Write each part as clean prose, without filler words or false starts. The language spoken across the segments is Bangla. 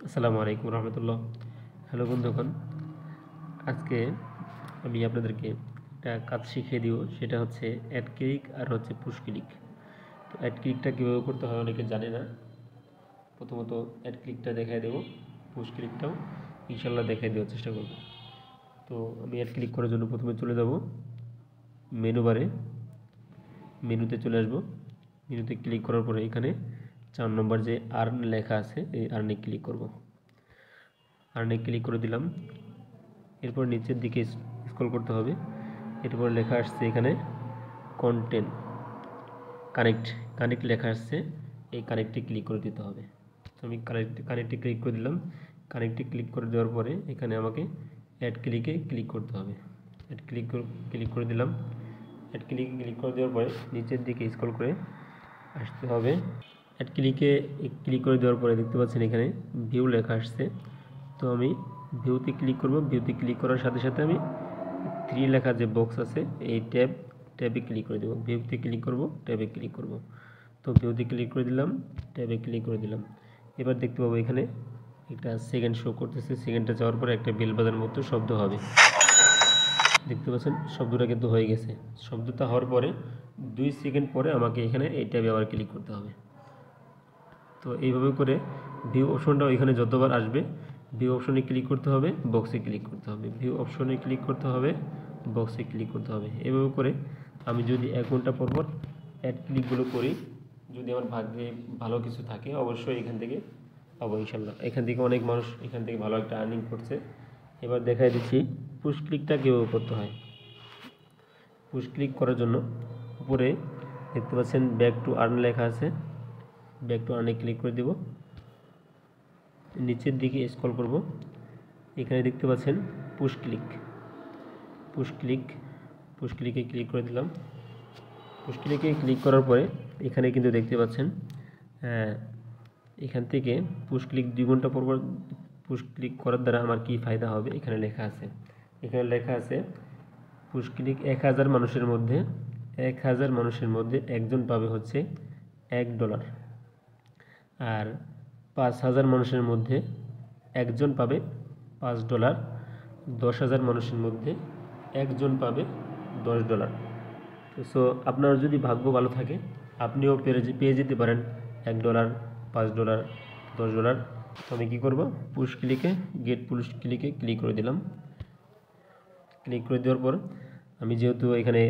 আসসালামু আলাইকুম রহমতুল্লাহ। হ্যালো বন্ধুগণ, আজকে আমি আপনাদেরকে একটা কাজ শিখিয়ে দিব। সেটা হচ্ছে অ্যাড ক্লিক আর হচ্ছে পুশ ক্লিক। তো অ্যাড ক্লিকটা কীভাবে করতে হয় অনেকে জানে না। প্রথমত অ্যাড ক্লিকটা দেখাই দেবো, পুশ ক্লিকটাও ইনশাল্লাহ দেখাই দেওয়ার চেষ্টা করব। তো আমি অ্যাড ক্লিক করার জন্য প্রথমে চলে যাব মেনু বারে, মেনুতে চলে আসব। মেনুতে ক্লিক করার পরে এখানে 4 নম্বর যে আর্ন লেখা আছে এই আর্নে ক্লিক করব। আর্নে ক্লিক করে দিলাম। এরপর নিচের দিকে স্ক্রল করতে হবে। এরপর লেখা আসছে এখানে কন্টেন্ট কানেক্ট লেখা আসছে, এই কানেক্টে ক্লিক করে দিতে হবে। তো আমি কানেক্টে ক্লিক করে দিলাম। কানেক্টে ক্লিক করে দেওয়ার পরে এখানে আমাকে অ্যাড ক্লিকে ক্লিক করতে হবে। অ্যাড ক্লিক করে দিলাম। অ্যাড ক্লিকে ক্লিক করে দেওয়ার পরে নিচের দিকে স্ক্রল করে আসতে হবে। অ্যাড ক্লিকে ক্লিক করে দেওয়ার পরে দেখতে পাচ্ছেন এখানে ভিউ লেখা আসছে। তো আমি ভিউতে ক্লিক করব। ভিউতে ক্লিক করার সাথে সাথে আমি 3 লেখা যে বক্স আছে এই ট্যাবে ক্লিক করে দেব। ভিউতে ক্লিক করব, ট্যাবে ক্লিক করব। তো ভিউতে ক্লিক করে দিলাম, ট্যাবে ক্লিক করে দিলাম। এবার দেখতে পাবো এখানে একটা সেকেন্ড শো করতেছে। সেকেন্ডটা যাওয়ার পরে একটা বেল বাজার মতো শব্দ হবে। দেখতে পাচ্ছেন শব্দটা কিন্তু হয়ে গেছে। শব্দটা হওয়ার পরে 2 সেকেন্ড পরে আমাকে এখানে এই ট্যাবে আবার ক্লিক করতে হবে। তো এইভাবে করে ভিউ অপশনটাও এখানে যতবার আসবে ভিউ অপশনে ক্লিক করতে হবে, বক্সে ক্লিক করতে হবে, ভিউ অপশনে ক্লিক করতে হবে, বক্সে ক্লিক করতে হবে। এভাবে করে আমি যদি 1 ঘন্টা পর পর অ্যাড ক্লিকগুলো করি, যদি আমার ভাগ্যে ভালো কিছু থাকে অবশ্যই এখান থেকে পাবো ইনশাল্লাহ। এখান থেকে অনেক মানুষ এখান থেকে ভালো একটা আর্নিং করছে। এবার দেখাই দিচ্ছি পুশ ক্লিকটা কীভাবে করতে হয়। পুশ ক্লিক করার জন্য উপরে দেখতে পাচ্ছেন ব্যাক টু আর্ন লেখা আছে। ব্যাক টু আর্নে ক্লিক করে দেব। নিচের দিকে স্ক্রল করব। এখানে দেখতে পাচ্ছেন পুশ ক্লিকে ক্লিক করে দিলাম। পুশ ক্লিকে ক্লিক করার পরে এখানে কিন্তু দেখতে পাচ্ছেন এখান থেকে পুশ ক্লিক 2 ঘন্টা পর পর পুশ ক্লিক করার দ্বারা আমার কি ফায়দা হবে এখানে লেখা আছে। এখানে লেখা আছে পুশ ক্লিক 1000 মানুষের মধ্যে একজন পাবে হচ্ছে $1, আর 5000 মানুষের মধ্যে একজন পাবে $5, 10,000 মানুষের মধ্যে একজন পাবে $10। সো আপনার যদি ভাগ্য ভালো থাকে আপনিও পেয়ে যেতে পারেন $1, $5, $10। তো আমি কী করব, পুশ ক্লিকে ক্লিক করে দিলাম। ক্লিক করে দেওয়ার পর আমি যেহেতু এখানে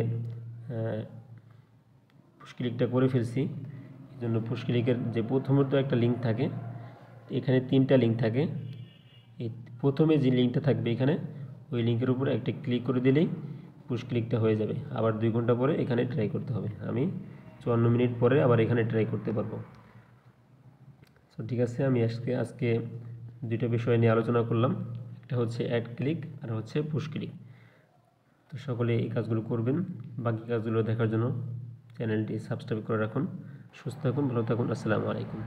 পুশ ক্লিকটা করে ফেলছি, এই জন্য পুশ ক্লিকের যে প্রথমত একটা লিঙ্ক থাকে, এখানে 3টা লিঙ্ক থাকে। এই প্রথমে যে লিঙ্কটা থাকবে এখানে ওই লিঙ্কের উপরে একটা ক্লিক করে দিলেই পুশ ক্লিকটা হয়ে যাবে। আবার 2 ঘন্টা পরে এখানে ট্রাই করতে হবে। আমি 54 মিনিট পরে আবার এখানে ট্রাই করতে পারবো। তো ঠিক আছে, আমি আজকে 2টা বিষয় নিয়ে আলোচনা করলাম। একটা হচ্ছে অ্যাড ক্লিক আর হচ্ছে পুশ ক্লিক। তো সকলে এই কাজগুলো করবেন। বাকি কাজগুলো দেখার জন্য চ্যানেলটি সাবস্ক্রাইব করে রাখুন। সুস্থ থাকুন, ভালো থাকুন। আসসালামু আলাইকুম।